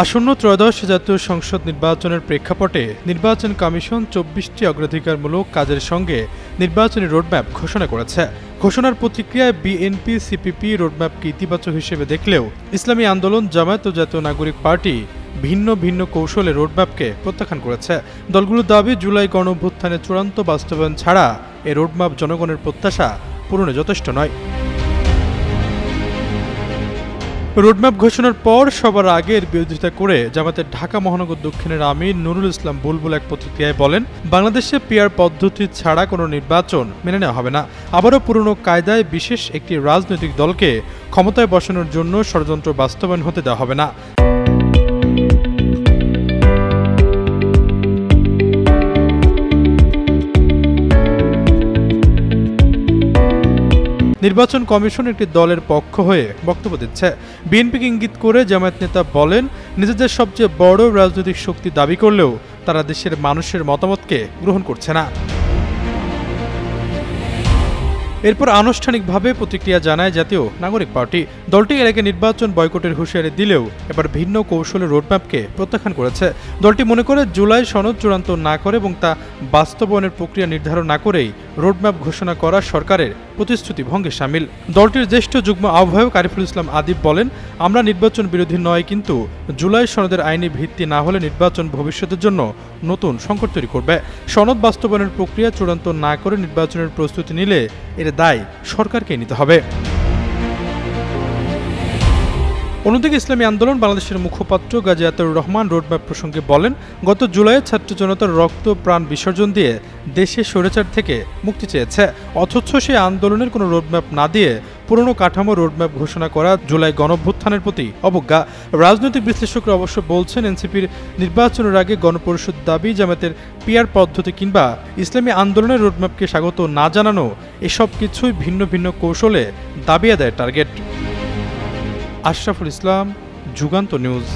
আসন্ন ত্রয়োদশ জাতীয় সংসদ নির্বাচনের প্রেক্ষাপটে নির্বাচন কমিশন ২৪টি অগ্রাধিকারমূলক কাজের সঙ্গে নির্বাচনী রোডম্যাপ ঘোষণা করেছে। ঘোষণার প্রতিক্রিয়ায় বিএনপি সিপিপি রোডম্যাপকে ইতিবাচক হিসেবে দেখলেও ইসলামী আন্দোলন, জামায়াত ও জাতীয় নাগরিক পার্টি ভিন্ন ভিন্ন কৌশলে রোডম্যাপকে প্রত্যাখ্যান করেছে। দলগুলোর দাবি, জুলাই গণঅভ্যুত্থানের চূড়ান্ত বাস্তবায়ন ছাড়া এ রোডম্যাপ জনগণের প্রত্যাশা পূরণে যথেষ্ট নয়। রোডম্যাপ ঘোষণার পর সবার আগে এর বিরোধিতা করে জামায়াতের ঢাকা মহানগর দক্ষিণের আমির নুরুল ইসলাম বুলবুল এক প্রতিক্রিয়ায় বলেন, বাংলাদেশে পিআর পদ্ধতি ছাড়া কোনো নির্বাচন মেনে নেওয়া হবে না। আবারও পুরনো কায়দায় বিশেষ একটি রাজনৈতিক দলকে ক্ষমতায় বসানোর জন্য ষড়যন্ত্র বাস্তবায়ন হতে দেওয়া হবে না। নির্বাচন কমিশন একটি দলের পক্ষ হয়ে বক্তব্য দিচ্ছে। বিএনপিকে ইঙ্গিত করে জামায়াত নেতা বলেন, নিজেদের সবচেয়ে বড় রাজনৈতিক শক্তি দাবি করলেও তারা দেশের মানুষের মতামতকে গ্রহণ করছে না। এরপর আনুষ্ঠানিকভাবে প্রতিক্রিয়া জানায় জাতীয় নাগরিক পার্টি। দলটি এর আগে নির্বাচন বয়কটের হুঁশিয়ারি দিলেও এবার ভিন্ন কৌশলে রোডম্যাপকে প্রত্যাখ্যান করেছে। দলটি মনে করে, জুলাই সনদ চূড়ান্ত না করে এবং তা বাস্তবায়নের প্রক্রিয়া নির্ধারণ না করেই রোডম্যাপ ঘোষণা করা সরকারের প্রতিশ্রুতি ভঙ্গে শামিল। দলটির জ্যেষ্ঠ যুগ্ম আহ্বায়ক আরিফুল ইসলাম আদিব বলেন, আমরা নির্বাচন বিরোধী নয়, কিন্তু জুলাই সনদের আইনি ভিত্তি না হলে নির্বাচন ভবিষ্যতের জন্য নতুন সংকট তৈরি করবে। সনদ বাস্তবায়নের প্রক্রিয়া চূড়ান্ত না করে নির্বাচনের প্রস্তুতি নিলে এর দায় সরকারকে নিতে হবে। অন্যদিকে ইসলামী আন্দোলন বাংলাদেশের মুখপাত্র গাজী আতাউর রহমান রোডম্যাপ প্রসঙ্গে বলেন, গত জুলাইয়ে ছাত্র জনতার রক্ত প্রাণ বিসর্জন দিয়ে দেশে স্বৈরাচার থেকে মুক্তি চেয়েছে, অথচ সেই আন্দোলনের কোনো রোডম্যাপ না দিয়ে পুরনো কাঠামো রোডম্যাপ ঘোষণা করা জুলাই গণঅভ্যুত্থানের প্রতি অবজ্ঞা। রাজনৈতিক বিশ্লেষকরা অবশ্য বলছেন, এনসিপির নির্বাচনের আগে গণপরিষদ দাবি, জামায়াতের পিআর পদ্ধতি কিংবা ইসলামী আন্দোলনের রোডম্যাপকে স্বাগত না জানানো, এসব কিছুই ভিন্ন ভিন্ন কৌশলে দাবি আদায়ের টার্গেট। আশরাফুল ইসলাম, যুগান্ত নিউজ।